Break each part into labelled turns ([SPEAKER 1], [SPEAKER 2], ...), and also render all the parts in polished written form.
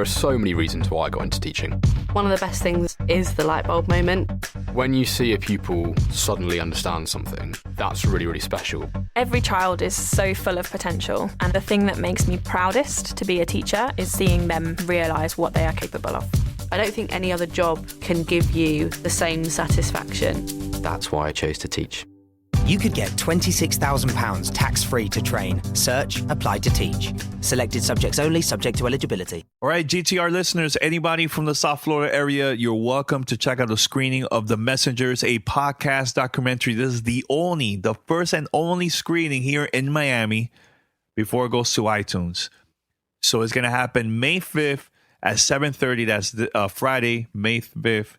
[SPEAKER 1] there are so many reasons why I got into teaching.
[SPEAKER 2] One of the best things is the light bulb moment.
[SPEAKER 1] When you see a pupil suddenly understand something, that's really, really special.
[SPEAKER 3] Every child is so full of potential, and the thing that makes me proudest to be a teacher is seeing them realise what they are capable of.
[SPEAKER 2] I don't think any other job can give you the same satisfaction.
[SPEAKER 1] That's why I chose to teach.
[SPEAKER 4] You could get £26,000 tax-free to train. Search Apply to Teach. Selected subjects only, subject to eligibility.
[SPEAKER 5] All right, GTR listeners, anybody from the South Florida area, you're welcome to check out a screening of The Messengers, a podcast documentary. This is the first and only screening here in Miami before it goes to iTunes. So it's going to happen May 5th at 7:30. That's Friday, May 5th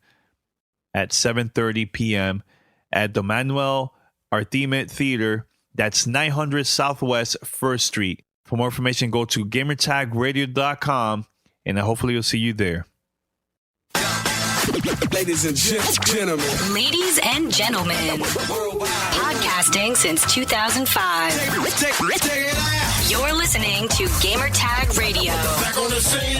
[SPEAKER 5] at 7:30 p.m. at the Manuel Artemet Theater. That's 900 Southwest 1st Street. For more information, go to gamertagradio.com, and hopefully we'll see you there.
[SPEAKER 6] Ladies and gentlemen.
[SPEAKER 7] Ladies and gentlemen. Podcasting since 2005. You're listening to Gamertag Radio.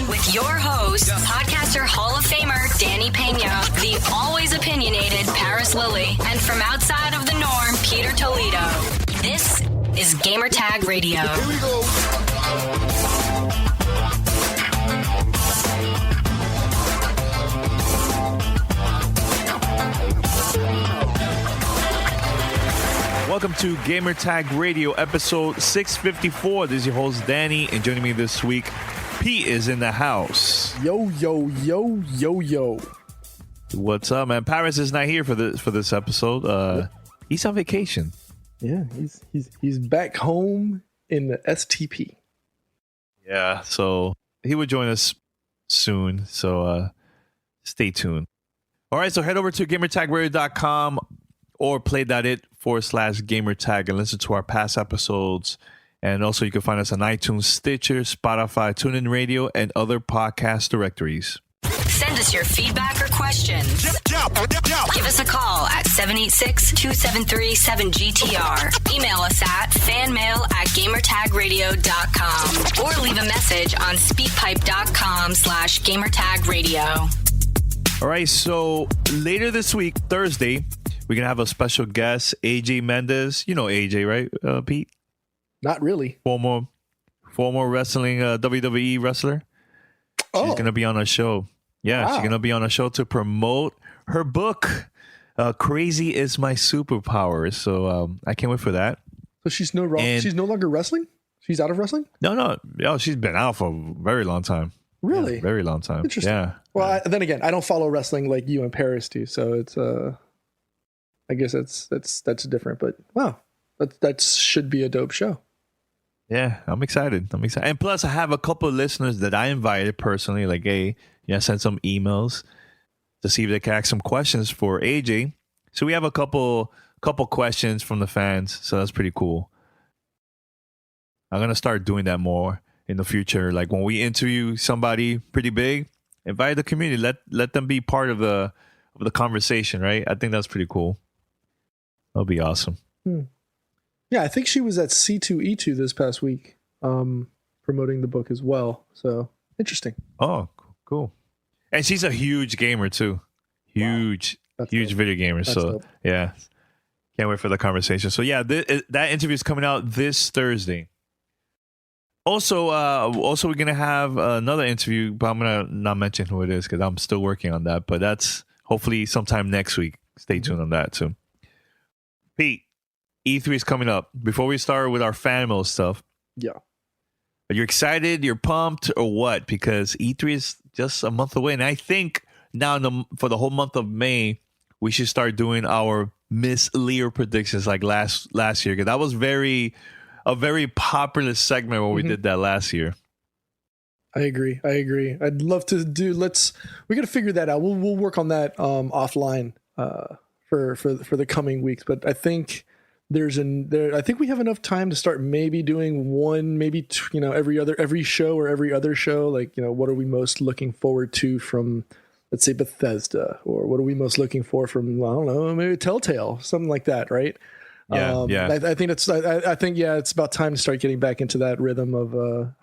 [SPEAKER 7] With your host, podcaster Hall of Famer Danny Pena, the always opinionated Paris Lilly, and from outside of the norm, Peter Toledo. This is Gamertag Radio.
[SPEAKER 6] Here we go.
[SPEAKER 5] Welcome to Gamertag Radio, episode 654. This is your host, Danny, and joining me this week, Pete is in the house.
[SPEAKER 8] Yo.
[SPEAKER 5] What's up, man? Paris is not here for this episode. He's on vacation.
[SPEAKER 8] Yeah, he's back home in the STP.
[SPEAKER 5] Yeah, so he will join us soon. So stay tuned. All right, so head over to gamertagradio.com or play.it/gamertag and listen to our past episodes. And also you can find us on iTunes, Stitcher, Spotify, TuneIn Radio, and other podcast directories.
[SPEAKER 7] Send us your feedback or questions. Give us a call at 786-273-7GTR. Email us at fanmail@gamertagradio.com or leave a message on speakpipe.com/gamertagradio.
[SPEAKER 5] All right, so later this week, Thursday, we're going to have a special guest, AJ Mendez. You know AJ, right, Pete?
[SPEAKER 8] Not really.
[SPEAKER 5] Former wrestling, WWE wrestler. She's going to be on our show. Yeah, wow. She's going to be on our show to promote her book, Crazy is My Superpower. So I can't wait for that.
[SPEAKER 8] So she's no longer wrestling? She's out of wrestling?
[SPEAKER 5] No, she's been out for a very long time.
[SPEAKER 8] Really?
[SPEAKER 5] Yeah, very long time.
[SPEAKER 8] Interesting.
[SPEAKER 5] Yeah.
[SPEAKER 8] Well, then again, I don't follow wrestling like you and Paris do, so it's I guess that's different. But wow, that should be a dope show.
[SPEAKER 5] Yeah, I'm excited. And plus, I have a couple of listeners that I invited personally. Like, hey, send some emails to see if they can ask some questions for AJ. So we have a couple questions from the fans. So that's pretty cool. I'm gonna start doing that more in the future. Like when we interview somebody pretty big, invite the community. Let them be part of the conversation, right? I think that's pretty cool. That'll be awesome.
[SPEAKER 8] Yeah, I think she was at C2E2 this past week, promoting the book as well. So interesting.
[SPEAKER 5] Oh, cool. And she's a huge gamer too. Huge video gamer. That's so dope. Yeah, can't wait for the conversation. So yeah, that interview is coming out this Thursday. Also, we're gonna have another interview, but I'm gonna not mention who it is because I'm still working on that. But that's hopefully sometime next week. Stay tuned on that too. Pete, E3 is coming up. Before we start with our Fanmail stuff,
[SPEAKER 8] yeah,
[SPEAKER 5] are you excited? You're pumped, or what? Because E3 is just a month away, and I think now for the whole month of May, we should start doing our Miss Lear predictions like last year. Because that was a very popular segment when we did that last year.
[SPEAKER 8] I agree. I'd love to do. We got to figure that out. We'll work on that offline for the coming weeks. But I think I think we have enough time to start maybe doing one, maybe every show or every other show. Like, what are we most looking forward to from, let's say, Bethesda, or what are we most looking for from, I don't know, maybe Telltale, something like that, right?
[SPEAKER 5] Yeah.
[SPEAKER 8] I think it's about time to start getting back into that rhythm of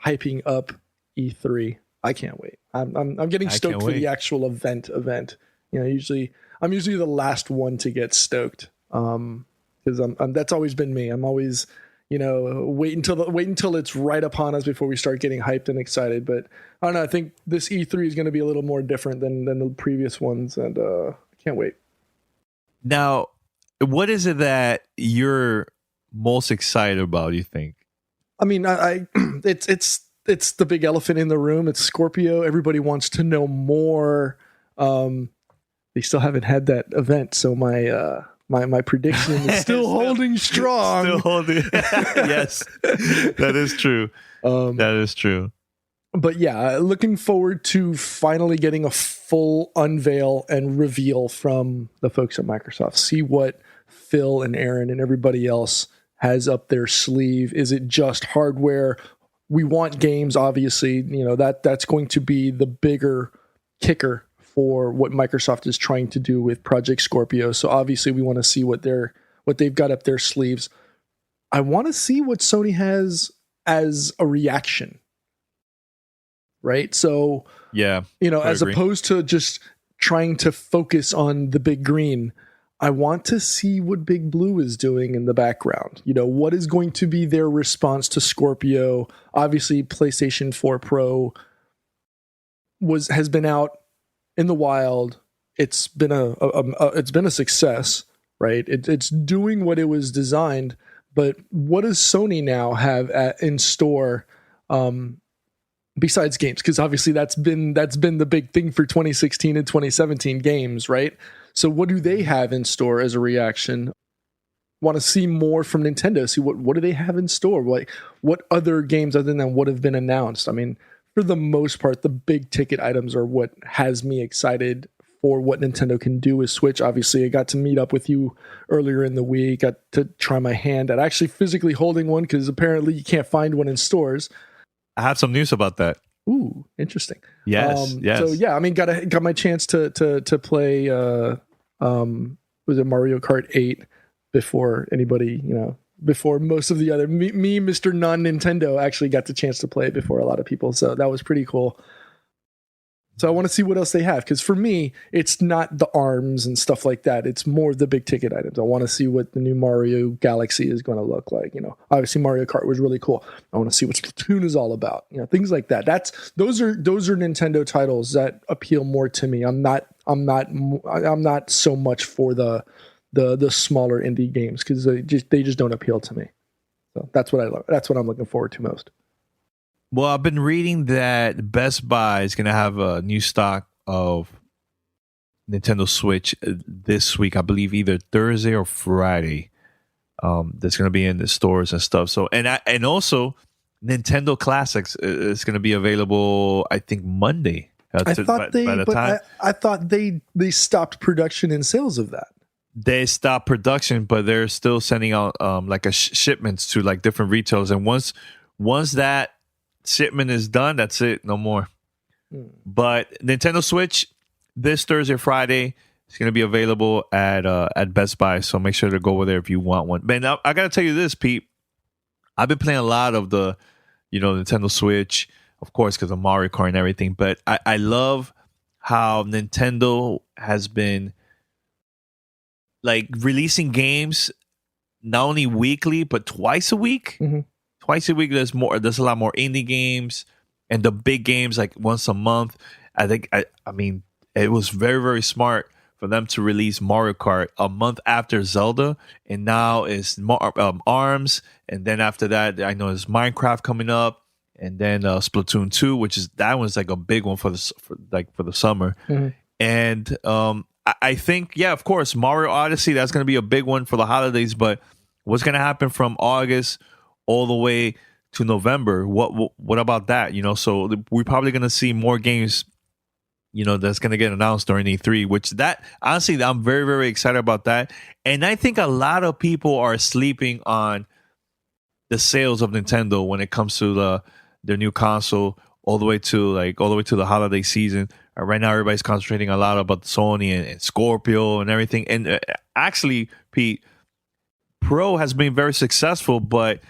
[SPEAKER 8] hyping up E3. I can't wait. I'm getting
[SPEAKER 5] I
[SPEAKER 8] stoked
[SPEAKER 5] can't
[SPEAKER 8] for the
[SPEAKER 5] wait.
[SPEAKER 8] actual event. You know, I'm usually the last one to get stoked. Because I'm that's always been me. I'm always, you know, wait until it's right upon us before we start getting hyped and excited. But I don't know. I think this E3 is going to be a little more different than the previous ones, and I can't wait.
[SPEAKER 5] Now, what is it that you're most excited about, you think?
[SPEAKER 8] I mean, I it's the big elephant in the room. It's Scorpio. Everybody wants to know more. They still haven't had that event, so my prediction is still holding strong.
[SPEAKER 5] Still holding. Yes, that is true. That is true.
[SPEAKER 8] But yeah, looking forward to finally getting a full unveil and reveal from the folks at Microsoft. See what Phil and Aaron and everybody else has up their sleeve. Is it just hardware? We want games, obviously. You know, that's going to be the bigger kicker for what Microsoft is trying to do with Project Scorpio. So obviously we want to see what they've got up their sleeves. I want to see what Sony has as a reaction. Right? So,
[SPEAKER 5] yeah,
[SPEAKER 8] you know,
[SPEAKER 5] I
[SPEAKER 8] as
[SPEAKER 5] agree.
[SPEAKER 8] opposed to just trying to focus on the big green, I want to see what Big Blue is doing in the background. You know, what is going to be their response to Scorpio? Obviously, PlayStation 4 Pro has been out in the wild. It's been a success, right? It's doing what it was designed, but what does Sony now have in store? Besides games, because obviously that's been the big thing for 2016 and 2017 games, right? So what do they have in store as a reaction? Want to see more from Nintendo? See what do they have in store? What other games other than what have been announced? I mean, for the most part, the big ticket items are what has me excited for what Nintendo can do with Switch. Obviously, I got to meet up with you earlier in the week, got to try my hand at actually physically holding one because apparently you can't find one in stores.
[SPEAKER 5] I have some news about that.
[SPEAKER 8] Ooh, interesting.
[SPEAKER 5] Yes, yes.
[SPEAKER 8] So yeah, I mean, got my chance to play. Was it Mario Kart 8 before anybody? You know, before most of the other me, Mr. Non-Nintendo, actually got the chance to play it before a lot of people. So that was pretty cool. So I want to see what else they have, because for me, it's not the ARMS and stuff like that. It's more the big ticket items. I want to see what the new Mario Galaxy is going to look like. You know, obviously Mario Kart was really cool. I want to see what Splatoon is all about. You know, things like that. Those are Nintendo titles that appeal more to me. I'm not so much for the smaller indie games, because they just don't appeal to me. So that's what I love. That's what I'm looking forward to most.
[SPEAKER 5] Well, I've been reading that Best Buy is going to have a new stock of Nintendo Switch this week. I believe either Thursday or Friday. That's going to be in the stores and stuff. So, and also Nintendo Classics is going to be available, I think, Monday.
[SPEAKER 8] I thought they stopped production and sales of that.
[SPEAKER 5] They stopped production, but they're still sending out like a shipments to like different retailers. And once that shipment is done, that's it, no more. But Nintendo Switch this Thursday, Friday, is going to be available at Best Buy, so make sure to go over there if you want one. Man, I got to tell you this, Pete. I've been playing a lot of the, Nintendo Switch, of course, because of Mario Kart and everything. But I love how Nintendo has been like releasing games not only weekly but twice a week.
[SPEAKER 8] Mm-hmm.
[SPEAKER 5] Twice a week, there's a lot more indie games, and the big games like once a month. I think I mean it was very, very smart for them to release Mario Kart a month after Zelda, and now it's ARMS, and then after that I know there's Minecraft coming up, and then Splatoon 2, that one's like a big one for the summer.
[SPEAKER 8] Mm-hmm.
[SPEAKER 5] And I think, yeah, of course, Mario Odyssey, that's going to be a big one for the holidays. But what's going to happen from August all the way to November? What about that? So we're probably going to see more games, that's going to get announced during E3, which that honestly, I'm very, very excited about that. And I think a lot of people are sleeping on the sales of Nintendo when it comes to their new console all the way to the holiday season. Right now, everybody's concentrating a lot about Sony and Scorpio and everything. And actually, Pete, Pro has been very successful, but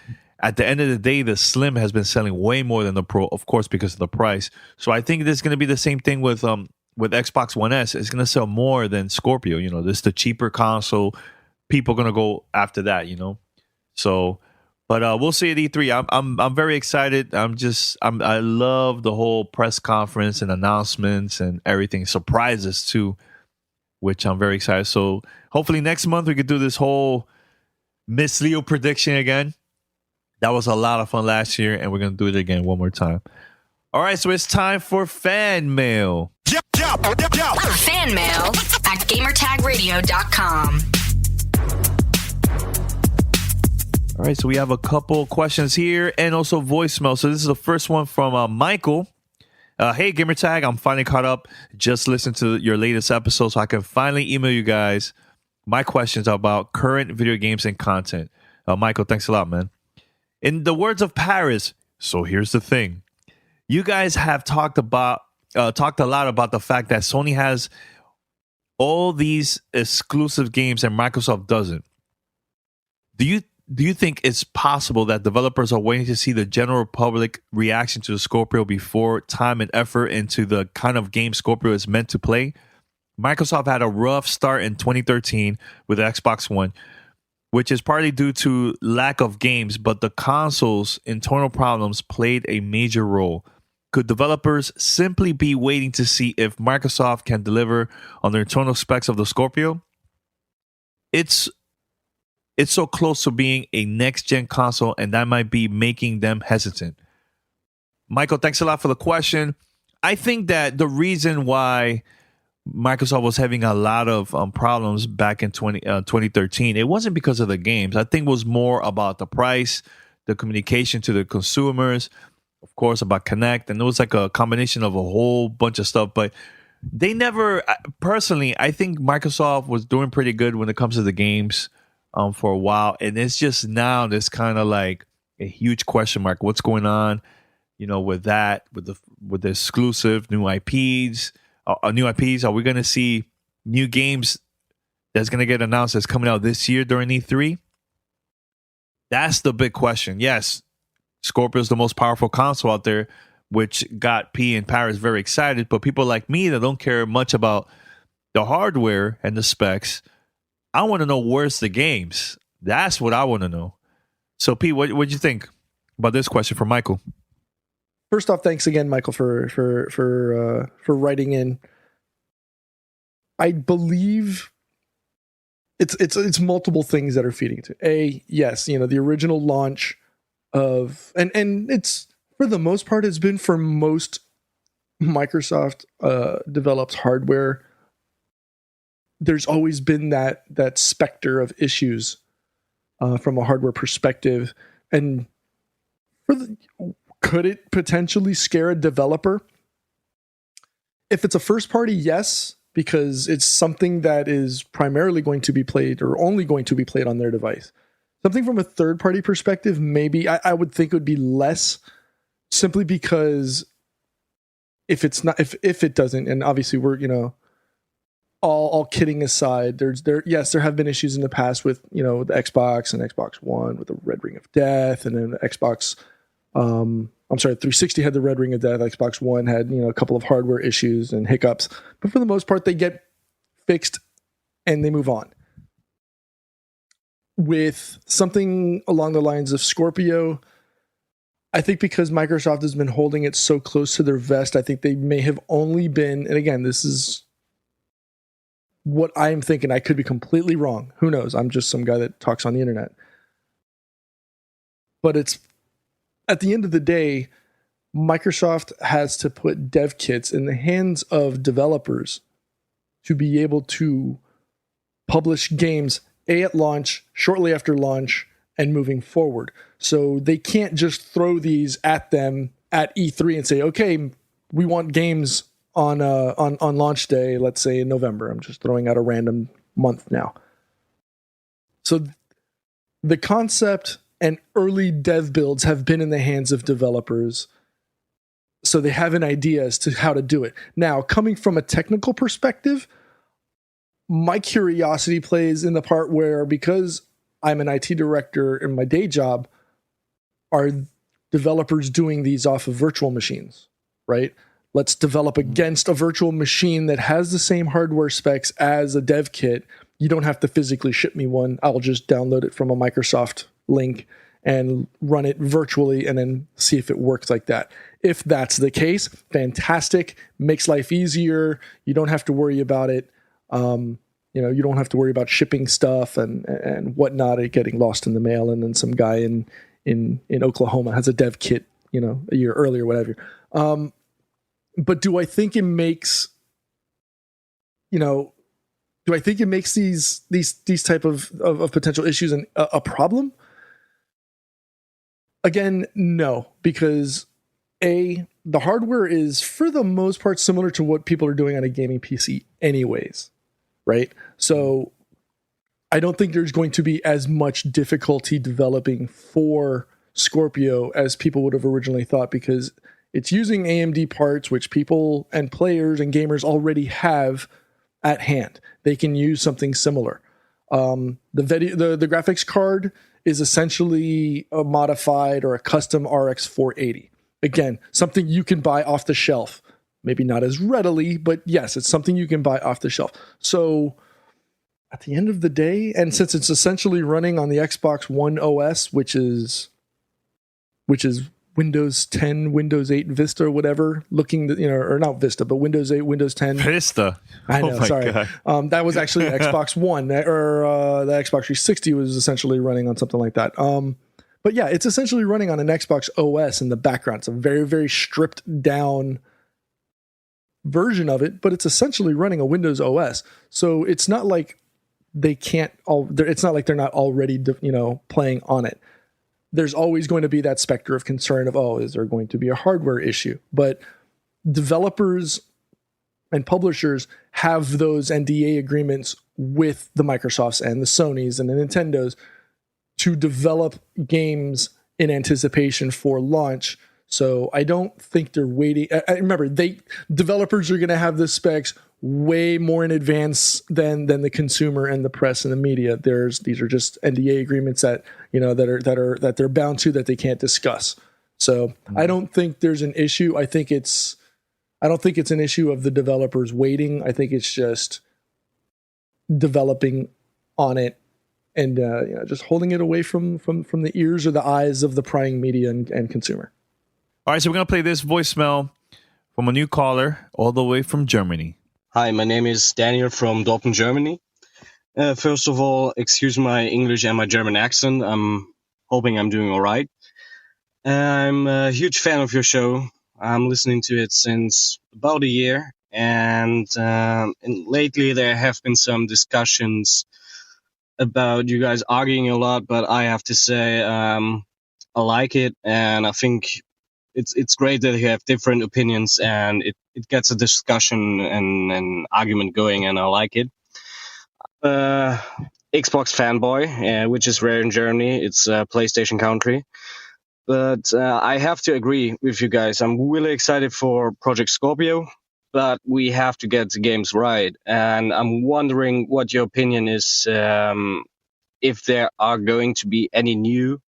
[SPEAKER 5] at the end of the day, the Slim has been selling way more than the Pro, of course, because of the price. So I think there's going to be the same thing with Xbox One S. It's going to sell more than Scorpio. You know, this is the cheaper console. People are going to go after that, you know. So, but we'll see at E3. I'm very excited. I love the whole press conference and announcements and everything. Surprises too, which I'm very excited. So hopefully next month we could do this whole Miss Leo prediction again. That was a lot of fun last year, and we're going to do it again one more time. All right, so it's time for fan mail.
[SPEAKER 7] Fan mail at gamertagradio.com.
[SPEAKER 5] All right, so we have a couple questions here and also voicemail. So this is the first one from Michael. Hey, Gamertag, I'm finally caught up. Just listened to your latest episode so I can finally email you guys my questions about current video games and content. Michael, thanks a lot, man. In the words of Paris, so here's the thing. You guys have talked a lot about the fact that Sony has all these exclusive games and Microsoft doesn't. Do you think it's possible that developers are waiting to see the general public reaction to the Scorpio before time and effort into the kind of game Scorpio is meant to play? Microsoft had a rough start in 2013 with the Xbox One, which is partly due to lack of games, but the console's internal problems played a major role. Could developers simply be waiting to see if Microsoft can deliver on the internal specs of the Scorpio? It's so close to being a next-gen console, and that might be making them hesitant. Michael, thanks a lot for the question. I think that the reason why Microsoft was having a lot of problems back in 2013, it wasn't because of the games. I think it was more about the price, the communication to the consumers, of course, about Connect. And it was like a combination of a whole bunch of stuff. But they never, personally, I think Microsoft was doing pretty good when it comes to the games for a while. And it's just now this kind of like a huge question mark. What's going on, you know, with that, with the exclusive new IPs? Are we going to see new games that's going to get announced that's coming out this year during E3? That's the big question. Yes, Scorpio is the most powerful console out there, which got P and Paris very excited. But people like me that don't care much about the hardware and the specs, I want to know where's the games. That's what I want to know. So, P, what do you think about this question from Michael?
[SPEAKER 8] First off, thanks again, Michael, for writing in. I believe it's multiple things that are feeding into. Yes, you know, the original launch of and it's for the most part has been for most Microsoft developed hardware. There's always been that specter of issues from a hardware perspective, and could it potentially scare a developer? If it's a first party, yes, because it's something that is primarily going to be played or only going to be played on their device. Something from a third party perspective, maybe I would think it would be less, simply because if it's not, if it doesn't, and obviously we're, you know, all kidding aside, there have been issues in the past with, you know, the Xbox and Xbox One with the Red Ring of Death, and then the Xbox 360 had the Red Ring of Death. Xbox One had, you know, a couple of hardware issues and hiccups, but for the most part, they get fixed and they move on. With something along the lines of Scorpio, I think because Microsoft has been holding it so close to their vest, I think they may have only been, and again, this is what I'm thinking. I could be completely wrong. Who knows? I'm just some guy that talks on the internet. But it's, at the end of the day, Microsoft has to put dev kits in the hands of developers to be able to publish games at launch, shortly after launch, and moving forward. So they can't just throw these at them at E3 and say, okay, we want games on launch day, let's say in November. I'm just throwing out a random month now. So the concept and early dev builds have been in the hands of developers, so they have an idea as to how to do it. Now, coming from a technical perspective, my curiosity plays in the part where, because I'm an IT director in my day job, are developers doing these off of virtual machines, right? Let's develop against a virtual machine that has the same hardware specs as a dev kit. You don't have to physically ship me one. I'll just download it from a Microsoft link and run it virtually and then see if it works like that. If that's the case, fantastic. Makes life easier. You don't have to worry about it. You don't have to worry about shipping stuff and whatnot, it getting lost in the mail, and then some guy in Oklahoma has a dev kit, a year earlier, whatever. But do I think it makes, these type of potential issues a problem? Again, no, because the hardware is for the most part similar to what people are doing on a gaming PC anyways, right? So I don't think there's going to be as much difficulty developing for Scorpio as people would have originally thought, because it's using AMD parts, which people and players and gamers already have at hand. They can use something similar. The graphics card is essentially a modified or a custom RX 480. Again, something you can buy off the shelf. Maybe not as readily, but yes, it's something you can buy off the shelf. So at the end of the day, and since it's essentially running on the Xbox One OS, which is Windows 10, Windows 8 Vista, or whatever, or not Vista, but Windows 8, Windows 10.
[SPEAKER 5] Vista.
[SPEAKER 8] I know, sorry. That was actually Xbox One, or the Xbox 360 was essentially running on something like that. But yeah, it's essentially running on an Xbox OS in the background. It's a very, very stripped down version of it, but it's essentially running a Windows OS. So it's not like it's not like they're not already, playing on it. There's always going to be that specter of concern of, is there going to be a hardware issue? But developers and publishers have those NDA agreements with the Microsofts and the Sonys and the Nintendos to develop games in anticipation for launch. So I don't think they're waiting. Remember, developers are going to have the specs way more in advance than the consumer and the press and the media. These are just NDA agreements that they're bound to, that they can't discuss. So I don't think there's an issue. I don't think it's an issue of the developers waiting. I think it's just developing on it and just holding it away from the ears or the eyes of the prying media and consumer.
[SPEAKER 5] All right, so we're going to play this voicemail from a new caller all the way from Germany.
[SPEAKER 9] Hi, my name is Daniel from Dortmund, Germany. First of all, excuse my English and my German accent. I'm hoping I'm doing all right. I'm a huge fan of your show. I'm listening to it since about a year. And lately there have been some discussions about you guys arguing a lot, but I have to say I like it, and I think it's great that you have different opinions, and it gets a discussion and an argument going, and I like it. Xbox fanboy, which is rare in Germany. It's a PlayStation country. But I have to agree with you guys. I'm really excited for Project Scorpio, but we have to get the games right. And I'm wondering what your opinion is, if there are going to be any new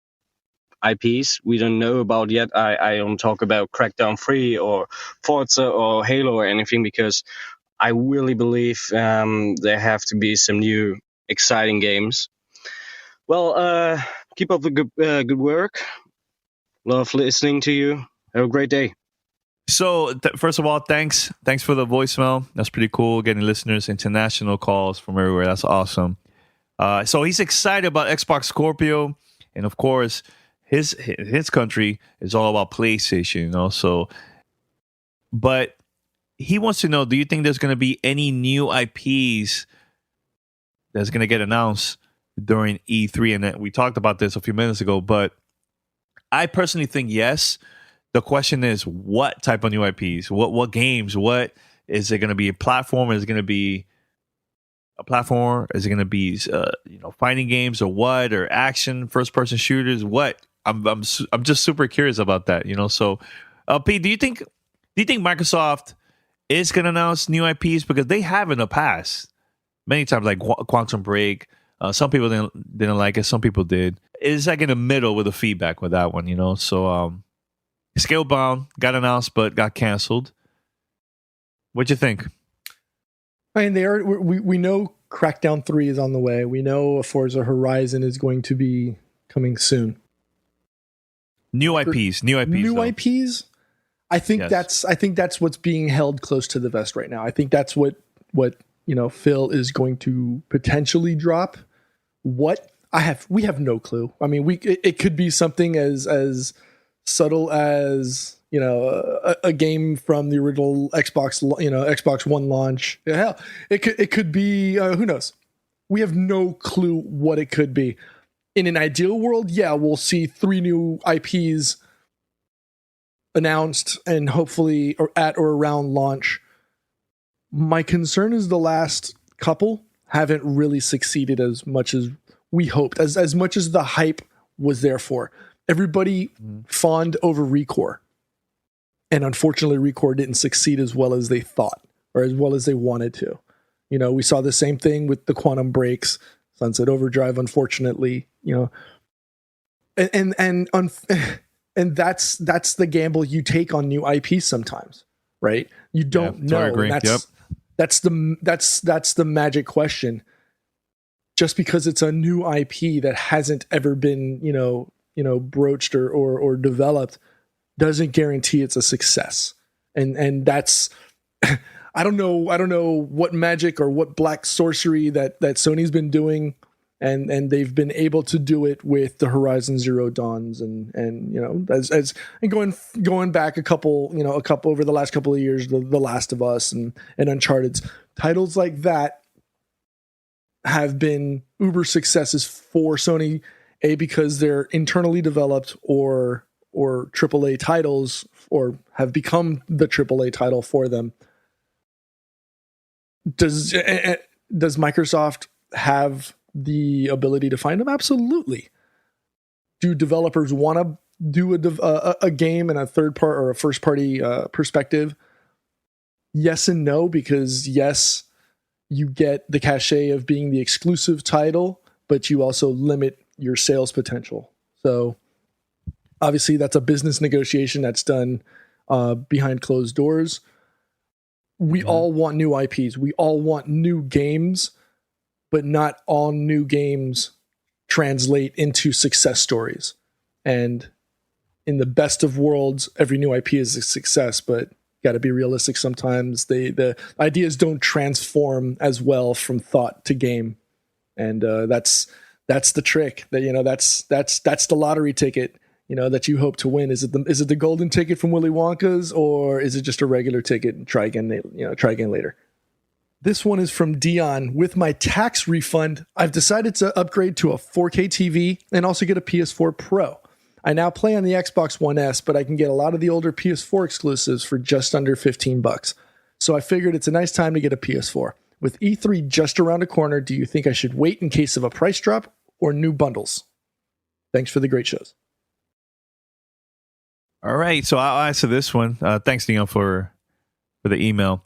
[SPEAKER 9] IPs we don't know about yet. I don't talk about Crackdown 3 or Forza or Halo or anything, because I really believe there have to be some new exciting games. Well, keep up the good work. Love listening to you. Have a great day.
[SPEAKER 5] So, first of all, thanks for the voicemail. That's pretty cool, getting listeners, international calls from everywhere. That's awesome. So he's excited about Xbox Scorpio, and of course, his country is all about PlayStation, So, but he wants to know: do you think there's going to be any new IPs that's going to get announced during E3? And we talked about this a few minutes ago, but I personally think yes. The question is, what type of new IPs? What games? What is it going to be? A platform? Is it going to be a platform? Is it going to be fighting games, or what? Or action, first-person shooters? What? I'm just super curious about that. So, Pete, do you think Microsoft is going to announce new IPs, because they have in the past many times, like Quantum Break? Some people didn't like it. Some people did. it's like in the middle with the feedback with that one, you know. So Scalebound got announced but got canceled. What'd you think?
[SPEAKER 8] I mean, we know Crackdown 3 is on the way. We know Forza Horizon is going to be coming soon.
[SPEAKER 5] New IPs.
[SPEAKER 8] I think
[SPEAKER 5] Yes.
[SPEAKER 8] that's what's being held close to the vest right now. I think that's what Phil is going to potentially drop. We have no clue. I mean, it could be something as subtle as a game from the original Xbox One launch. Hell, it could be who knows. We have no clue what it could be. In an ideal world, yeah, we'll see 3 new IPs announced and hopefully at or around launch. My concern is the last couple haven't really succeeded as much as we hoped, as much as the hype was there for. Everybody fawned over Recore. And unfortunately, Recore didn't succeed as well as they thought or as well as they wanted to. We saw the same thing with the Quantum Breaks, Sunset Overdrive, unfortunately, and that's the gamble you take on new IPs sometimes, right? You don't know.
[SPEAKER 5] Agree.
[SPEAKER 8] That's the magic question. Just because it's a new IP that hasn't ever been, broached or developed doesn't guarantee it's a success. And that's I don't know what magic or what black sorcery that Sony's been doing, and they've been able to do it with the Horizon Zero Dawns and as going back a couple over the last couple of years, the Last of Us and Uncharted's titles like that have been uber successes for Sony, because they're internally developed or AAA titles, or have become the AAA title for them. Does Microsoft have the ability to find them? Absolutely. Do developers want to do a game in a third part or a first party perspective? Yes and no, because yes, you get the cachet of being the exclusive title, but you also limit your sales potential. So obviously that's a business negotiation that's done behind closed doors. We all want new IPs. We all want new games, but not all new games translate into success stories. And in the best of worlds, every new IP is a success, but got to be realistic sometimes. The ideas don't transform as well from thought to game. And that's the trick. That's the lottery ticket, that you hope to win. Is it the golden ticket from Willy Wonka's, or is it just a regular ticket and try again later? This one is from Dion. With my tax refund, I've decided to upgrade to a 4K TV and also get a PS4 Pro. I now play on the Xbox One S, but I can get a lot of the older PS4 exclusives for just under $15. So I figured it's a nice time to get a PS4. With E3 just around the corner, do you think I should wait in case of a price drop or new bundles? Thanks for the great shows.
[SPEAKER 5] All right, so I'll answer this one. Thanks, Dion, for the email.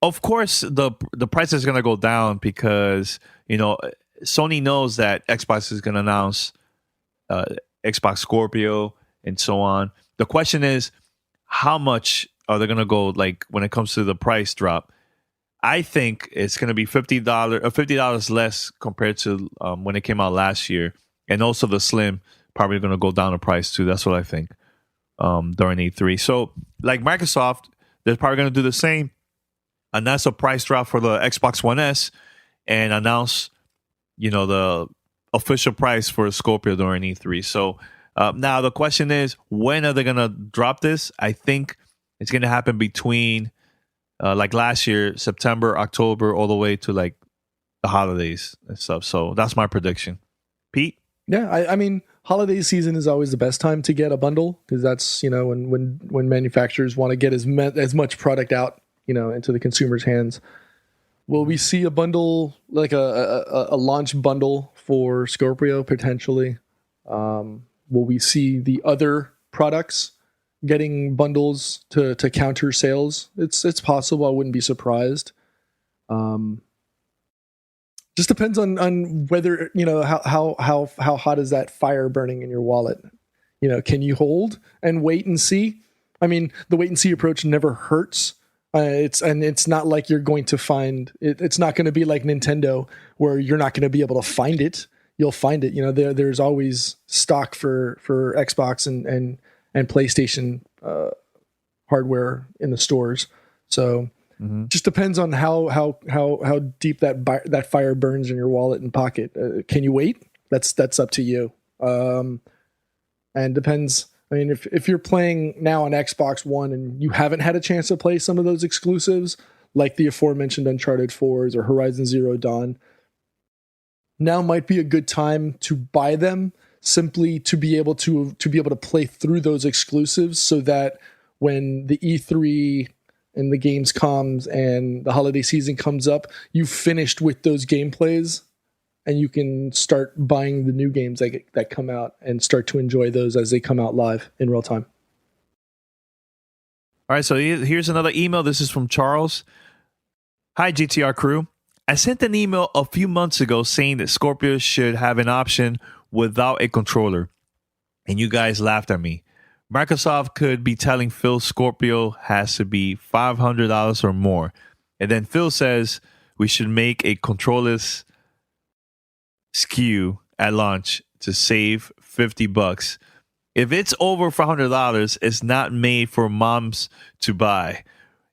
[SPEAKER 5] Of course, the price is going to go down because Sony knows that Xbox is going to announce Xbox Scorpio and so on. The question is, how much are they going to go? Like when it comes to the price drop, I think it's going to be $50 less compared to when it came out last year, and also the Slim probably going to go down in price too. That's what I think during E3. So, like Microsoft, they're probably going to do the same. Announce a price drop for the Xbox One S and announce, the official price for Scorpio during E3. So now the question is, when are they going to drop this? I think it's going to happen between like last year, September, October, all the way to like the holidays and stuff. So that's my prediction. Pete?
[SPEAKER 8] Yeah, I mean, holiday season is always the best time to get a bundle, because that's, when manufacturers want to get as much product out, into the consumer's hands. Will we see a bundle, like a launch bundle for Scorpio potentially? Will we see the other products getting bundles to counter sales? It's possible. I wouldn't be surprised. Just depends on whether, how hot is that fire burning in your wallet. Can you hold and wait and see? I mean, the wait and see approach never hurts. It's not like you're going to find it. It's not going to be like Nintendo where you're not going to be able to find it. You'll find it. There's always stock for Xbox and PlayStation hardware in the stores. So just depends on how deep that fire burns in your wallet and pocket. Can you wait? That's up to you. And depends. I mean, if you're playing now on Xbox One and you haven't had a chance to play some of those exclusives, like the aforementioned Uncharted 4s or Horizon Zero Dawn, now might be a good time to buy them, simply to be able to play through those exclusives, so that when the E3 and the Gamescoms and the holiday season comes up, you've finished with those gameplays and you can start buying the new games that come out and start to enjoy those as they come out live in real time.
[SPEAKER 5] All right, so here's another email. This is from Charles. Hi, GTR crew. I sent an email a few months ago saying that Scorpio should have an option without a controller, and you guys laughed at me. Microsoft could be telling Phil Scorpio has to be $500 or more. And then Phil says we should make a controllerless SKU at launch to save $50. If it's over $400, it's not made for moms to buy.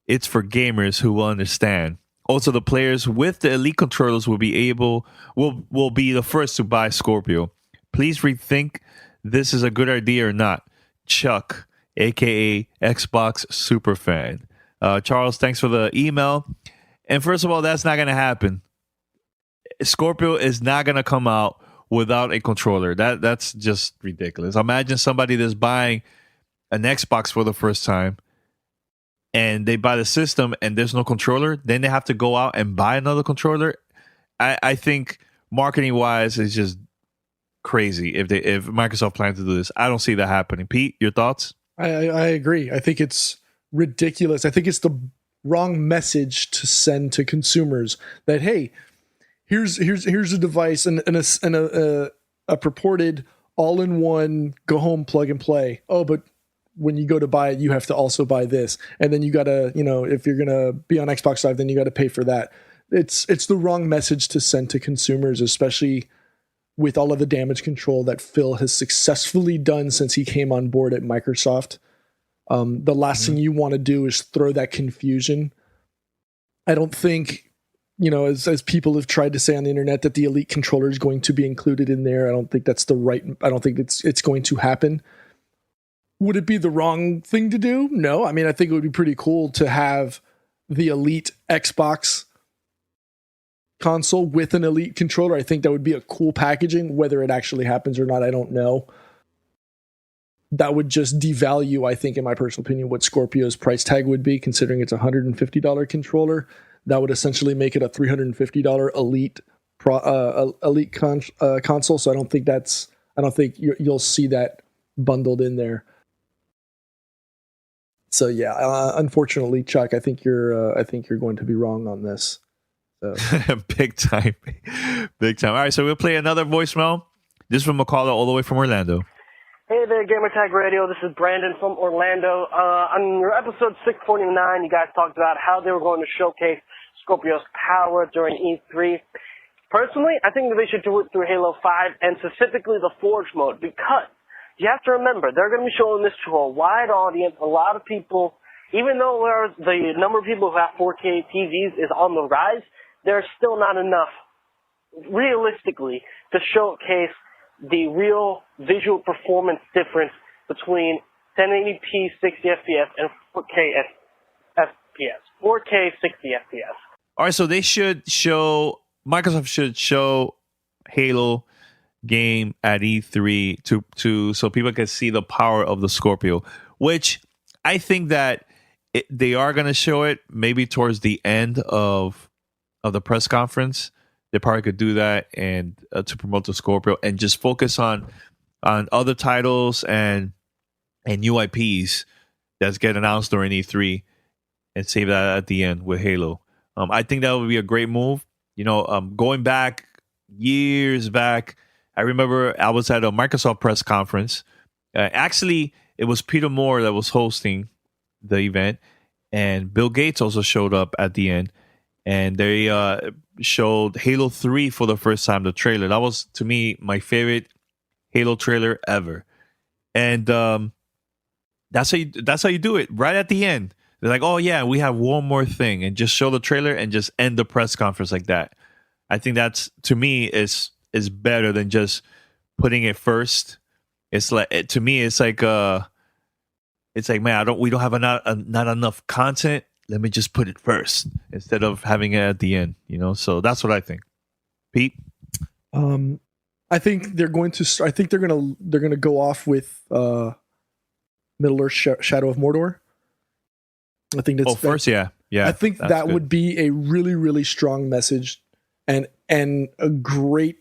[SPEAKER 5] It's for gamers who will understand. Also, the players with the Elite controllers will be the first to buy Scorpio. Please rethink this is a good idea or not. Chuck, aka Xbox Superfan. Charles, thanks for the email. And first of all, that's not going to happen. Scorpio is not going to come out without a controller. That's just ridiculous. Imagine somebody that's buying an Xbox for the first time and they buy the system and there's no controller. Then they have to go out and buy another controller. I think marketing wise is just crazy if Microsoft plans to do this. I don't see that happening. Pete, your thoughts?
[SPEAKER 8] I agree. I think it's ridiculous. I think it's the wrong message to send to consumers that, hey, here's a device and a purported all-in-one go home plug and play. Oh, but when you go to buy it, you have to also buy this, and then you gotta, if you're gonna be on Xbox Live, then you got to pay for that. It's the wrong message to send to consumers, especially with all of the damage control that Phil has successfully done since he came on board at Microsoft. The last thing you want to do is throw that confusion. I don't think, as people have tried to say on the internet, that the Elite controller is going to be included in there. I don't think that's I don't think it's going to happen. Would it be the wrong thing to do? No. I mean, I think it would be pretty cool to have the Elite Xbox console with an Elite controller. I think that would be a cool packaging. Whether it actually happens or not, I don't know. That would just devalue, I think, in my personal opinion, what Scorpio's price tag would be, considering it's a $150 controller. That would essentially make it a $350 Elite console. So I don't think you'll see that bundled in there. So yeah, unfortunately, Chuck, I think you're going to be wrong on this. So.
[SPEAKER 5] Big time. All right, so we'll play another voicemail. This is from a caller all the way from Orlando.
[SPEAKER 10] Hey there, Gamertag Radio. This is Brandon from Orlando. On your episode 649, you guys talked about how they were going to showcase Scorpio's power during E3. Personally, I think that they should do it through Halo 5 and specifically the Forge mode, because you have to remember, they're going to be showing this to a wide audience. A lot of people, even though the number of people who have 4K TVs is on the rise, there's still not enough, realistically, to showcase the real visual performance difference between 1080p 60 FPS and 4K FPS. 4K 60 FPS.
[SPEAKER 5] All right, so Microsoft should show Halo game at E3 to so people can see the power of the Scorpio, which I think that they are going to show it maybe towards the end of the press conference. They probably could do that and to promote the Scorpio and just focus on other titles and new IPs that's get announced during E3 and save that at the end with Halo. I think that would be a great move. Going back years back, I remember I was at a Microsoft press conference. Actually, it was Peter Moore that was hosting the event, and Bill Gates also showed up at the end, and they showed Halo 3 for the first time, the trailer. That was, to me, my favorite Halo trailer ever. And that's how you do it, right at the end. They're like, oh, yeah, we have one more thing, and just show the trailer and just end the press conference like that. I think that's, to me, is better than just putting it first. It's like, to me, it's like man, we don't have not enough content. Let me just put it first instead of having it at the end. So that's what I think. Pete,
[SPEAKER 8] I think they're going to. I think they're gonna go off with Middle Earth Shadow of Mordor. I think that's
[SPEAKER 5] first, yeah.
[SPEAKER 8] I think that
[SPEAKER 5] good.
[SPEAKER 8] would be a really, really strong message, and a great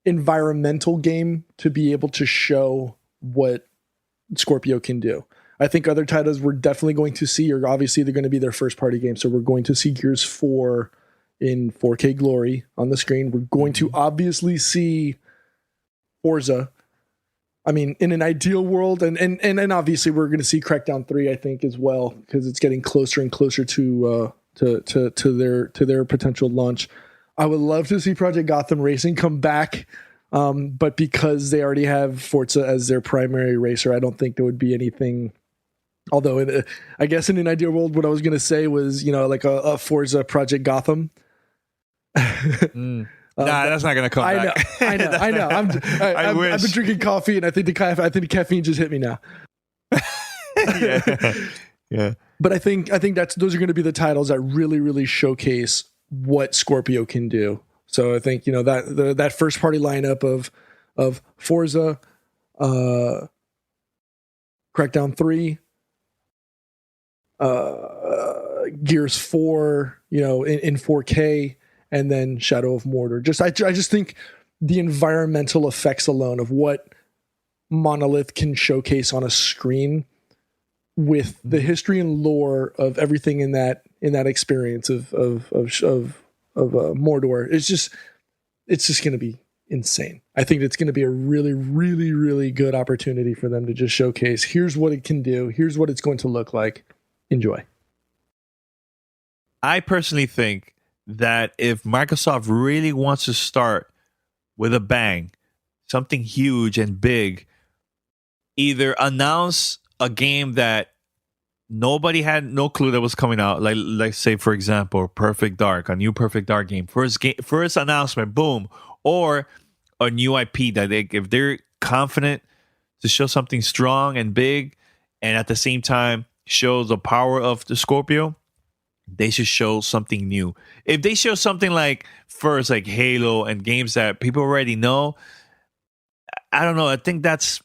[SPEAKER 8] environmental game to be able to show what Scorpio can do. I think other titles we're definitely going to see, or obviously they're going to be their first party game. So we're going to see Gears 4 in 4K glory on the screen. We're going to obviously see Forza. I mean, in an ideal world, and obviously we're going to see Crackdown 3, I think, as well, because it's getting closer and closer to their potential launch. I would love to see Project Gotham Racing come back, but because they already have Forza as their primary racer, I don't think there would be anything. Although, I guess in an ideal world, what I was going to say was, like a Forza Project Gotham.
[SPEAKER 5] Nah, that's not going to come back.
[SPEAKER 8] I know. I've been drinking coffee, and I think the caffeine just hit me now.
[SPEAKER 5] Yeah.
[SPEAKER 8] But I think those are going to be the titles that really, really showcase what Scorpio can do. So I think that first party lineup of Forza, Crackdown 3, Gears 4, in 4K, and then Shadow of Mordor. I just think the environmental effects alone of what Monolith can showcase on a screen with the history and lore of everything in that experience of Mordor, it's just going to be insane. I think it's going to be a really, really, really good opportunity for them to just showcase, here's what it can do, here's what it's going to look like. Enjoy.
[SPEAKER 5] I personally think that if Microsoft really wants to start with a bang, something huge and big, either announce a game that nobody had no clue that was coming out, like say, for example, Perfect Dark, a new Perfect Dark game, first announcement, boom, or a new IP that if they're confident to show something strong and big, and at the same time show the power of the Scorpio, they should show something new. If they show something like Halo and games that people already know, I don't know. I think that's,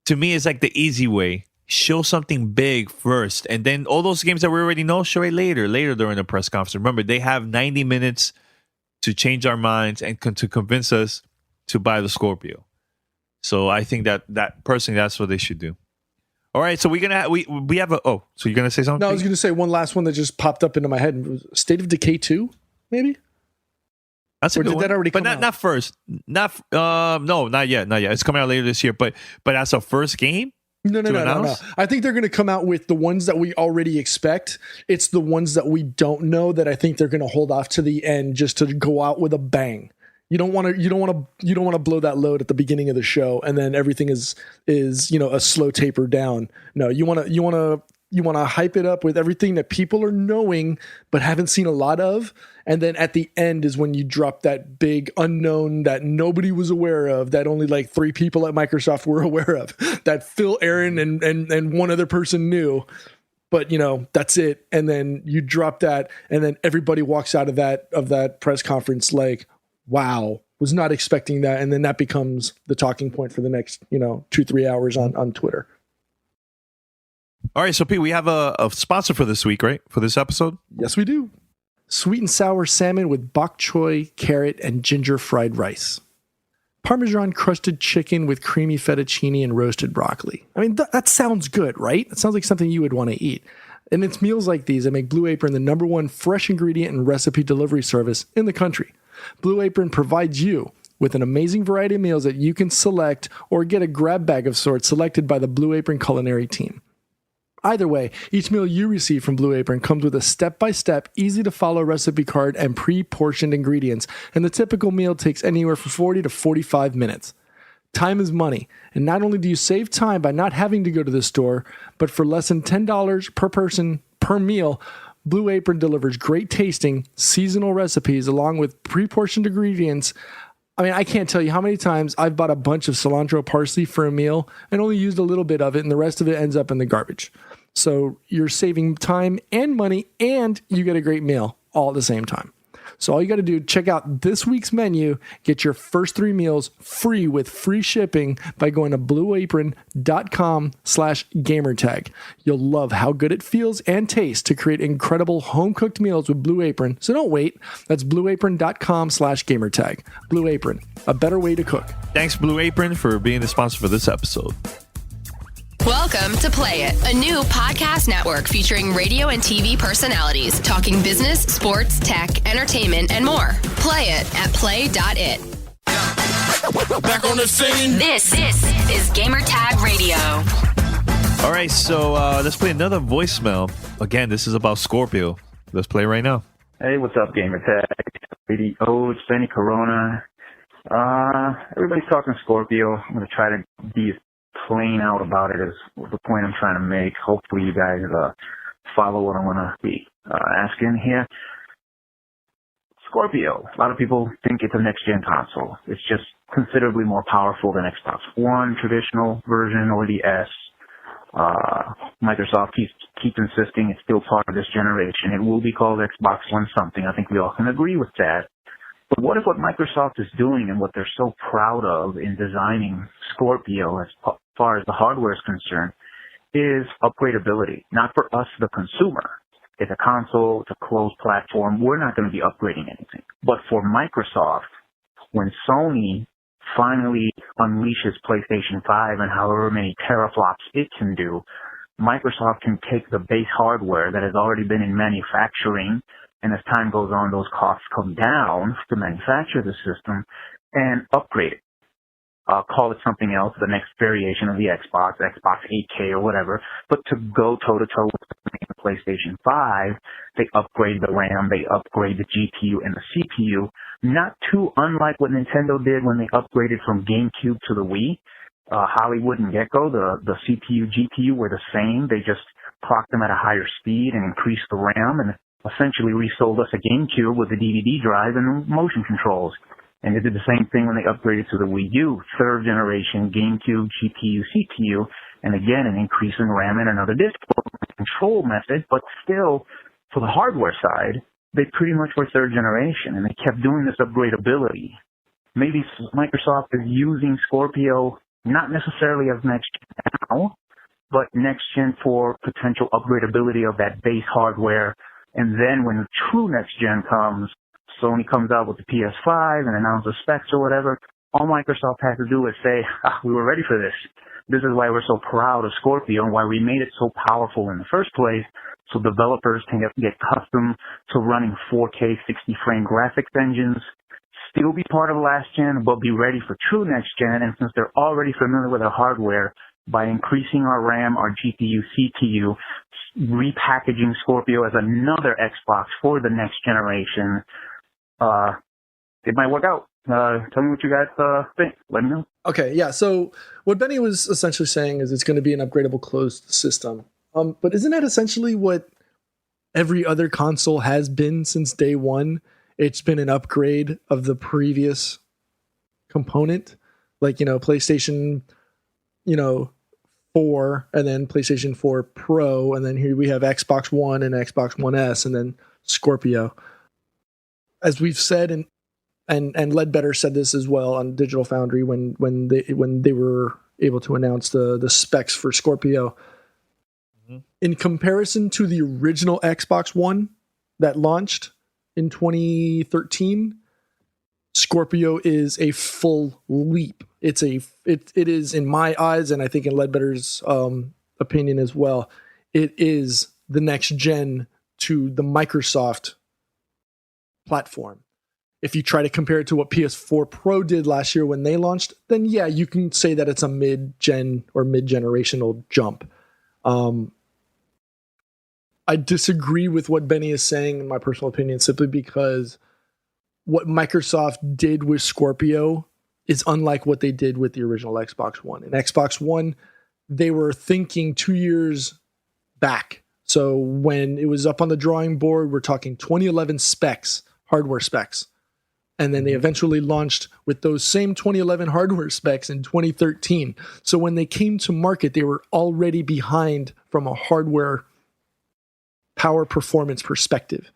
[SPEAKER 5] to me, it's like the easy way. Show something big first, and then all those games that we already know, show it later during the press conference. Remember, they have 90 minutes to change our minds and to convince us to buy the Scorpio. So I think that personally, that's what they should do. All right, so we have so you're gonna say something?
[SPEAKER 8] No, I was gonna say one last one that just popped up into my head. Was State of Decay 2, maybe?
[SPEAKER 5] That's a good one.
[SPEAKER 8] That already come
[SPEAKER 5] but
[SPEAKER 8] out?
[SPEAKER 5] Not first. No, not yet. It's coming out later this year. But as a first game.
[SPEAKER 8] No. I think they're going to come out with the ones that we already expect. It's the ones that we don't know that I think they're going to hold off to the end just to go out with a bang. You don't want to blow that load at the beginning of the show and then everything is a slow taper down. No, you want to hype it up with everything that people are knowing but haven't seen a lot of, and then at the end is when you drop that big unknown that nobody was aware of, that only like 3 people at Microsoft were aware of, that Phil, Aaron, and one other person knew. But that's it. And then you drop that, and then everybody walks out of that press conference like, wow, was not expecting that. And then that becomes the talking point for the next 2-3 hours on Twitter.
[SPEAKER 5] All right, so Pete, we have a sponsor for this week, right? For this episode?
[SPEAKER 8] Yes, we do. Sweet and sour salmon with bok choy, carrot, and ginger fried rice. Parmesan crusted chicken with creamy fettuccine and roasted broccoli. I mean, that sounds good, right? It sounds like something you would want to eat. And it's meals like these that make Blue Apron the #1 fresh ingredient and recipe delivery service in the country. Blue Apron provides you with an amazing variety of meals that you can select or get a grab bag of sorts selected by the Blue Apron culinary team. Either way, each meal you receive from Blue Apron comes with a step-by-step, easy-to-follow recipe card and pre-portioned ingredients, and the typical meal takes anywhere from 40 to 45 minutes. Time is money, and not only do you save time by not having to go to the store, but for less than $10 per person per meal, Blue Apron delivers great tasting, seasonal recipes along with pre-portioned ingredients. I mean, I can't tell you how many times I've bought a bunch of cilantro parsley for a meal and only used a little bit of it, and the rest of it ends up in the garbage. So you're saving time and money, and you get a great meal all at the same time. So all you got to do, check out this week's menu, get your first 3 meals free with free shipping by going to blueapron.com/gamertag. You'll love how good it feels and tastes to create incredible home-cooked meals with Blue Apron. So don't wait. That's blueapron.com/gamertag. Blue Apron, a better way to cook.
[SPEAKER 5] Thanks, Blue Apron, for being the sponsor for this episode.
[SPEAKER 11] Welcome to Play It, a new podcast network featuring radio and TV personalities talking business, sports, tech, entertainment, and more. Play it at play.it.
[SPEAKER 6] Back on the scene.
[SPEAKER 7] This is Gamertag Radio.
[SPEAKER 5] All right, so let's play another voicemail. Again, this is about Scorpio. Let's play right now.
[SPEAKER 12] Hey, what's up, Gamertag Radio? It's Benny Corona. Everybody's talking Scorpio. I'm going to try to be plain out about it is the point I'm trying to make. Hopefully you guys follow what I'm going to be asking here. Scorpio, a lot of people think it's a next-gen console. It's just considerably more powerful than Xbox One, traditional version, or the S. Microsoft keeps insisting it's still part of this generation. It will be called Xbox One something. I think we all can agree with that. But what if what Microsoft is doing and what they're so proud of in designing Scorpio as far as the hardware is concerned is upgradability, not for us, the consumer. It's a console, it's a closed platform. We're not going to be upgrading anything. But for Microsoft, when Sony finally unleashes PlayStation 5 and however many teraflops it can do, Microsoft can take the base hardware that has already been in manufacturing, and as time goes on, those costs come down to manufacture the system and upgrade it. Call it something else, the next variation of the Xbox 8K or whatever. But to go toe-to-toe with the PlayStation 5, they upgrade the RAM, they upgrade the GPU and the CPU, not too unlike what Nintendo did when they upgraded from GameCube to the Wii. Hollywood and Gecko, the CPU, GPU were the same. They just clocked them at a higher speed and increased the RAM and essentially resold us a GameCube with the DVD drive and motion controls. And they did the same thing when they upgraded to the Wii U, 3rd generation GameCube, GPU, CPU, and again, an increase in RAM and another disk control method, but still, for the hardware side, they pretty much were 3rd generation, and they kept doing this upgradability. Maybe Microsoft is using Scorpio not necessarily as next gen now, but next gen for potential upgradability of that base hardware. And then when the true next gen comes, Sony comes out with the PS5 and announces specs or whatever, all Microsoft has to do is say, we were ready for this. This is why we're so proud of Scorpio and why we made it so powerful in the first place, so developers can get accustomed to running 4K 60-frame graphics engines, still be part of last gen, but be ready for true next gen. And since they're already familiar with our hardware, by increasing our RAM, our GPU, CPU, repackaging Scorpio as another Xbox for the next generation, it might work out. Tell me what you guys think. Let me know.
[SPEAKER 8] Okay, yeah. So what Benny was essentially saying is it's going to be an upgradable closed system. But isn't that essentially what every other console has been since day one? It's been an upgrade of the previous component, like, PlayStation, 4, and then PlayStation 4 Pro, and then here we have Xbox One and Xbox One S, and then Scorpio. As we've said, and Ledbetter said this as well on Digital Foundry when they were able to announce the specs for Scorpio. Mm-hmm. In comparison to the original Xbox One that launched in 2013, Scorpio is a full leap. It is in my eyes, and I think in Ledbetter's opinion as well, it is the next gen to the Microsoft platform. If you try to compare it to what PS4 Pro did last year when they launched, then yeah, you can say that it's a mid-gen or mid-generational jump. I disagree with what Benny is saying, in my personal opinion, simply because what Microsoft did with Scorpio is unlike what they did with the original Xbox One. In Xbox One, they were thinking 2 years back. So when it was up on the drawing board, we're talking 2011 specs, hardware specs. And then they eventually launched with those same 2011 hardware specs in 2013. So when they came to market, they were already behind from a hardware power performance perspective.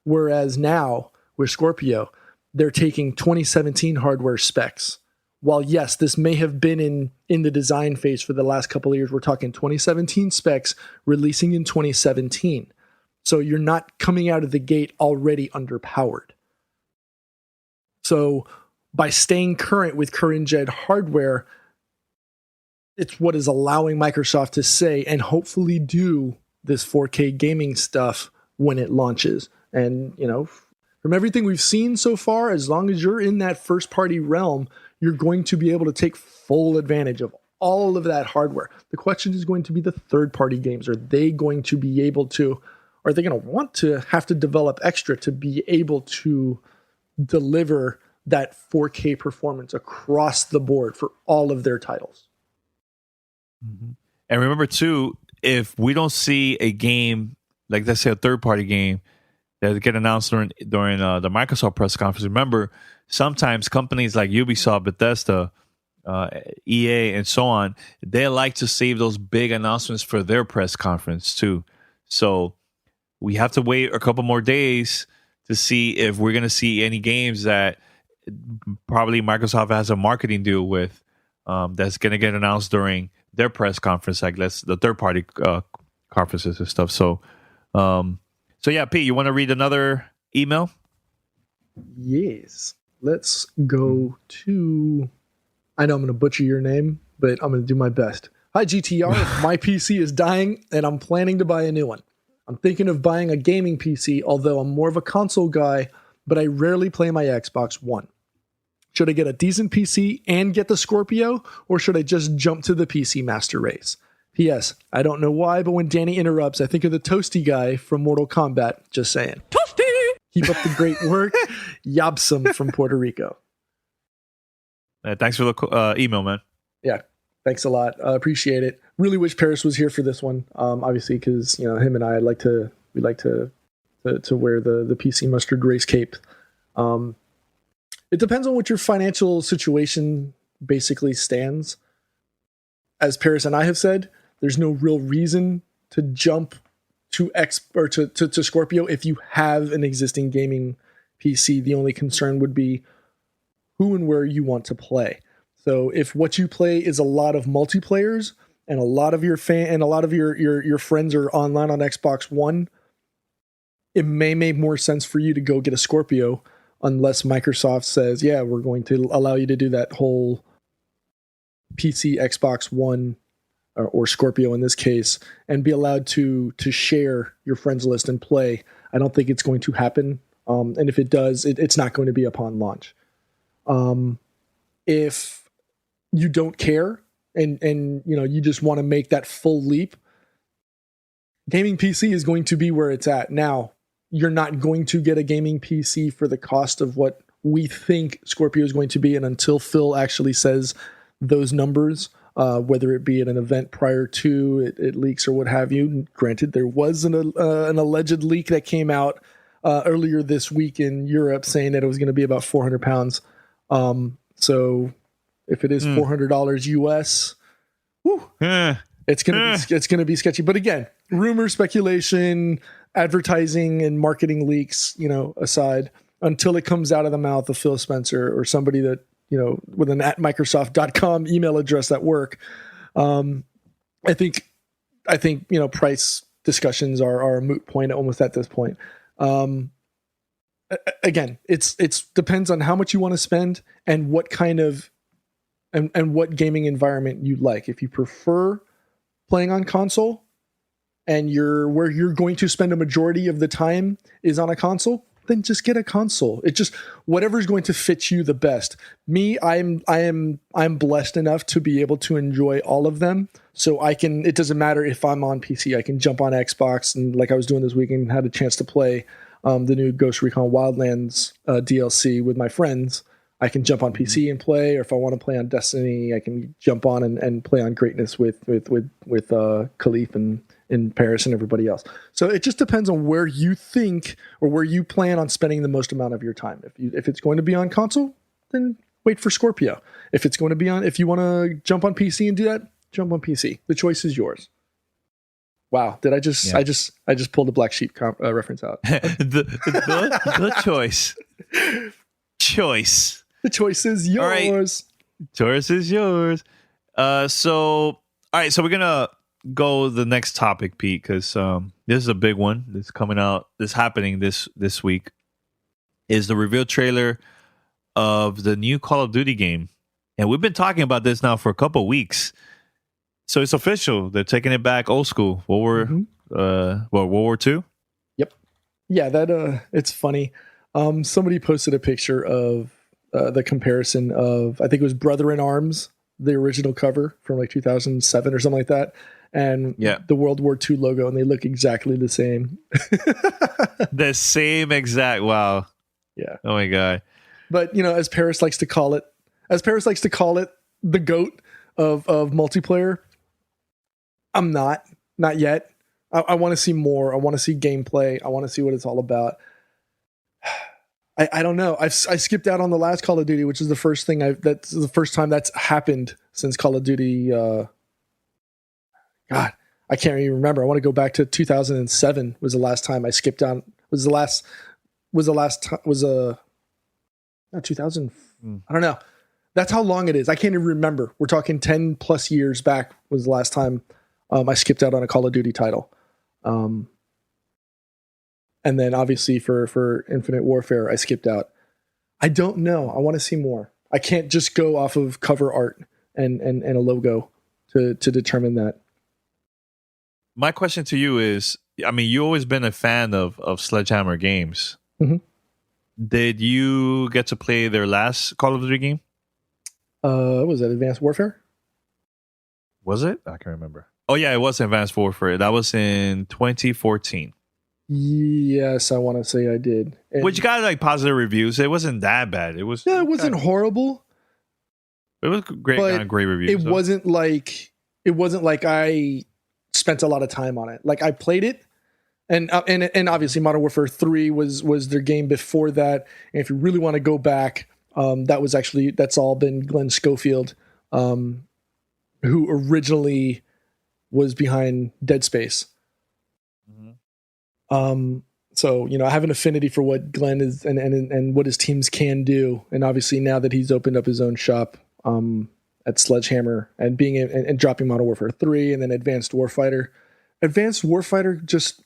[SPEAKER 8] Whereas now with Scorpio, they're taking 2017 hardware specs. While yes, this may have been in the design phase for the last couple of years, we're talking 2017 specs releasing in 2017. So you're not coming out of the gate already underpowered. So by staying current with current gen hardware, it's what is allowing Microsoft to say and hopefully do this 4K gaming stuff when it launches. And, you know, from everything we've seen so far, as long as you're in that first party realm, you're going to be able to take full advantage of all of that hardware. The question is going to be the third party games. Are they going to be able to, are they going to want to have to develop extra to be able to deliver that 4K performance across the board for all of their titles?
[SPEAKER 5] Mm-hmm. And remember too, if we don't see a game, like let's say a third party game that get announced during the Microsoft press conference, remember sometimes companies like Ubisoft, Bethesda, EA, and so on, they like to save those big announcements for their press conference too. So we have to wait a couple more days to see if we're going to see any games that probably Microsoft has a marketing deal with that's going to get announced during their press conference, like the third party conferences and stuff. So yeah, Pete, you want to read another email?
[SPEAKER 8] Yes. Let's go to, I know I'm going to butcher your name, but I'm going to do my best. Hi, GTR. My PC is dying and I'm planning to buy a new one. I'm thinking of buying a gaming PC, although I'm more of a console guy, but I rarely play my Xbox One. Should I get a decent PC and get the Scorpio, or should I just jump to the PC master race? P.S. I don't know why, but when Danny interrupts, I think of the toasty guy from Mortal Kombat. Just saying. Toasty! Keep up the great work. Yabsum from Puerto Rico.
[SPEAKER 5] Thanks for the email, man.
[SPEAKER 8] Yeah, thanks a lot. Appreciate it. Really wish Paris was here for this one. Obviously, because him and I like to wear the PC mustard race cape. It depends on what your financial situation basically stands. As Paris and I have said, there's no real reason to jump to to Scorpio if you have an existing gaming PC. The only concern would be who and where you want to play. So if what you play is a lot of multiplayers and a lot of your your friends are online on Xbox One, it may make more sense for you to go get a Scorpio, unless Microsoft says, yeah, we're going to allow you to do that whole PC, Xbox One, or Scorpio in this case, and be allowed to share your friends list and play. I don't think it's going to happen. And if it does, it's not going to be upon launch. If you don't care and you just want to make that full leap, gaming PC is going to be where it's at. Now, you're not going to get a gaming PC for the cost of what we think Scorpio is going to be. And until Phil actually says those numbers, whether it be at an event prior to it leaks or what have you, granted, there was an alleged leak that came out earlier this week in Europe saying that it was going to be about 400 pounds. So if it is $400 US, it's going to be sketchy. But again, rumor, speculation, advertising and marketing leaks, aside, until it comes out of the mouth of Phil Spencer or somebody that, with an @Microsoft.com email address at work. I think, price discussions are a moot point almost at this point. Again, it's depends on how much you want to spend and what kind of, and what gaming environment you like. If you prefer playing on console, and where you're going to spend a majority of the time is on a console, then just get a console. It just whatever's going to fit you the best. Me, I'm blessed enough to be able to enjoy all of them. So it doesn't matter if I'm on PC, I can jump on Xbox, and like I was doing this weekend, had a chance to play the new Ghost Recon Wildlands DLC with my friends. I can jump on PC and play, or if I want to play on Destiny, I can jump on and play on Greatness with Khalif and in Paris and everybody else. So it just depends on where you think or where you plan on spending the most amount of your time. If it's going to be on console, then wait for Scorpio. If it's going to be if you want to jump on PC and do that, jump on PC. The choice is yours. Wow, did I just pulled the Black Sheep reference out?
[SPEAKER 5] the choice.
[SPEAKER 8] The choice is yours.
[SPEAKER 5] All right. Choice is yours. So we're gonna go the next topic, Pete, because this is a big one that's coming out. This happening this week is the reveal trailer of the new Call of Duty game, and we've been talking about this now for a couple of weeks. So it's official. They're taking it back old school. World War II?
[SPEAKER 8] Yep. Yeah, that it's funny. Somebody posted a picture of the comparison of, I think it was Brother in Arms, the original cover from like 2007 or something like that, and the World War II logo, and they look exactly the same.
[SPEAKER 5] The same exact. Wow.
[SPEAKER 8] Yeah.
[SPEAKER 5] Oh my God.
[SPEAKER 8] But as Paris likes to call it, the GOAT of multiplayer. I'm not yet. I want to see more. I want to see gameplay. I want to see what it's all about. I don't know. I skipped out on the last Call of Duty, which is the first thing that's the first time that's happened since Call of Duty. God, I can't even remember. I want to go back to 2007 was the last time I skipped out. Was 2000. I don't know. That's how long it is. I can't even remember. We're talking 10 plus years back was the last time I skipped out on a Call of Duty title. And then obviously for Infinite Warfare, I skipped out. I don't know. I want to see more. I can't just go off of cover art and a logo to determine that.
[SPEAKER 5] My question to you is, I mean, you've always been a fan of Sledgehammer games.
[SPEAKER 8] Mm-hmm.
[SPEAKER 5] Did you get to play their last Call of Duty game?
[SPEAKER 8] Was that Advanced Warfare?
[SPEAKER 5] Was it? I can't remember. Oh yeah, it was Advanced Warfare. That was in 2014.
[SPEAKER 8] Yes, I want to say I did. And
[SPEAKER 5] which got like positive reviews. It wasn't that bad. It was.
[SPEAKER 8] Yeah, it wasn't horrible.
[SPEAKER 5] It was great, great reviews.
[SPEAKER 8] It wasn't like I spent a lot of time on it. Like I played it, and obviously Modern Warfare 3 was their game before that. And if you really want to go back, that's all been Glenn Schofield, who originally was behind Dead Space. Mm-hmm. So I have an affinity for what Glenn is and what his teams can do, and obviously now that he's opened up his own shop at Sledgehammer and and dropping Modern Warfare 3 and then Advanced Warfighter. Advanced Warfighter just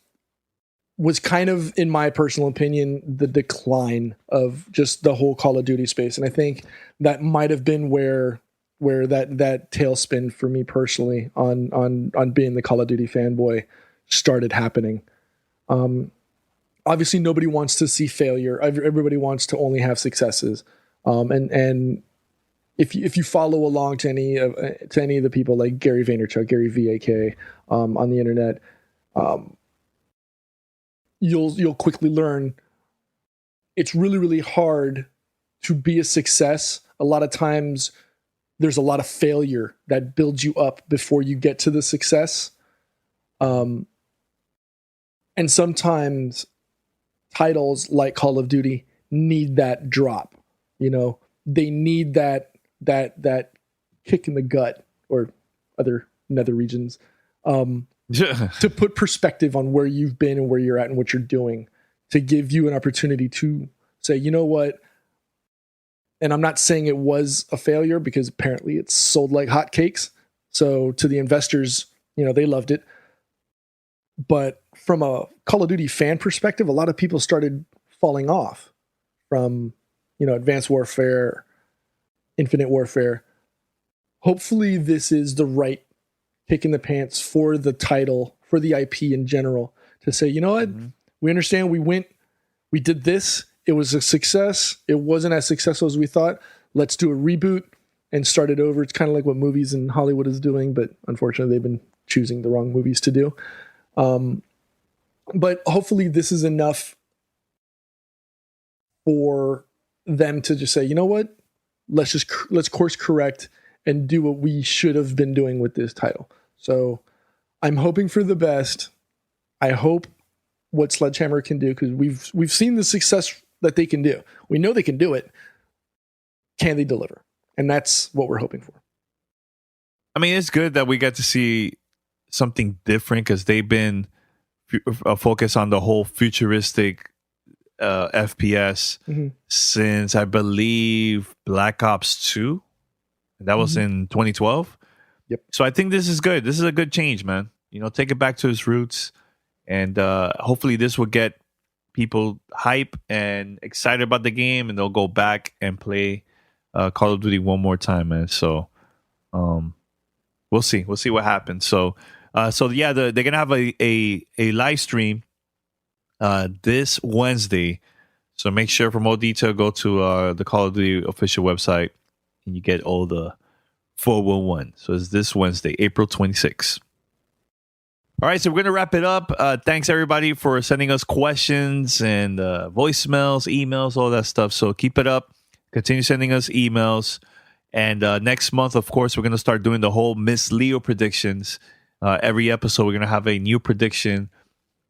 [SPEAKER 8] was kind of, in my personal opinion, the decline of just the whole Call of Duty space, and I think that might have been where that tailspin for me personally on being the Call of Duty fanboy started happening. Obviously, nobody wants to see failure. Everybody wants to only have successes. And if you follow along to any of the people like Gary Vaynerchuk, Gary VAK, on the internet, you'll quickly learn it's really, really hard to be a success. A lot of times there's a lot of failure that builds you up before you get to the success. And sometimes titles like Call of Duty need that drop. They need that kick in the gut, or in other regions, to put perspective on where you've been and where you're at and what you're doing, to give you an opportunity to say, you know what? And I'm not saying it was a failure, because apparently it's sold like hotcakes. So to the investors, they loved it. But from a Call of Duty fan perspective, a lot of people started falling off from, Advanced Warfare, Infinite Warfare. Hopefully this is the right kick in the pants for the title, for the IP in general to say, you know what, we understand we did this. It was a success. It wasn't as successful as we thought. Let's do a reboot and start it over. It's kind of like what movies in Hollywood is doing, but unfortunately they've been choosing the wrong movies to do. But hopefully this is enough for them to just say, you know what, let's course correct and do what we should have been doing with this title. So I'm hoping for the best. I hope what Sledgehammer can do, because we've seen the success that they can do. We know they can do it. Can they deliver? And that's what we're hoping for.
[SPEAKER 5] I mean, it's good that we get to see something different, because they've been focused on the whole futuristic FPS since, I believe, Black Ops 2. That was in 2012.
[SPEAKER 8] Yep.
[SPEAKER 5] So I think this is good. This is a good change, man. Take it back to its roots. And hopefully this will get people hype and excited about the game, and they'll go back and play Call of Duty one more time, man. So we'll see. We'll see what happens. So yeah, they're gonna have a live stream this Wednesday. So make sure for more detail, go to the Call of Duty official website, and you get all the 411. So it's this Wednesday, April 26th. All right, so we're going to wrap it up. Thanks, everybody, for sending us questions and voicemails, emails, all that stuff. So keep it up. Continue sending us emails. And next month, of course, we're going to start doing the whole Miss Leo predictions. Every episode, we're going to have a new prediction.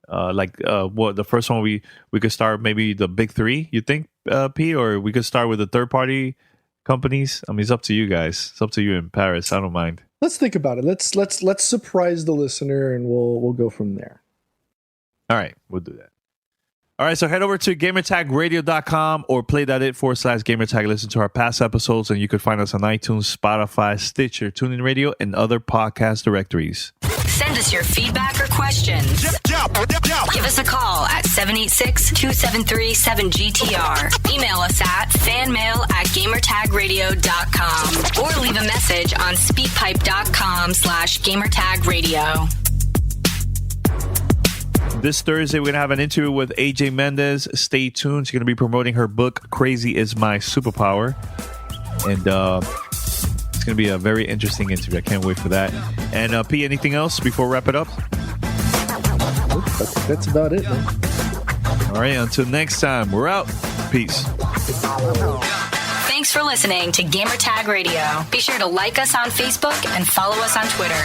[SPEAKER 5] The first one, we could start maybe the big three, you think, P? Or we could start with the third-party companies. I mean, it's up to you guys. It's up to you in Paris. I don't mind.
[SPEAKER 8] Let's think about it. Let's surprise the listener, and we'll go from there.
[SPEAKER 5] All right, we'll do that. All right, so head over to gamertagradio.com or play.it/gamertag. Listen to our past episodes, and you could find us on iTunes, Spotify, Stitcher, TuneIn Radio, and other podcast directories.
[SPEAKER 7] Send us your feedback or questions. Give us a call at 786-273-7GTR. Email us at fanmail@gamertagradio.com or leave a message on speakpipe.com/gamertagradio.
[SPEAKER 5] This Thursday, we're going to have an interview with AJ Mendez. Stay tuned. She's going to be promoting her book, Crazy is My Superpower. And it's going to be a very interesting interview. I can't wait for that. And P, anything else before we wrap it up?
[SPEAKER 8] That's about it, man.
[SPEAKER 5] All right, until next time, we're out. Peace.
[SPEAKER 7] Thanks for listening to Gamertag Radio. Be sure to like us on Facebook and follow us on Twitter.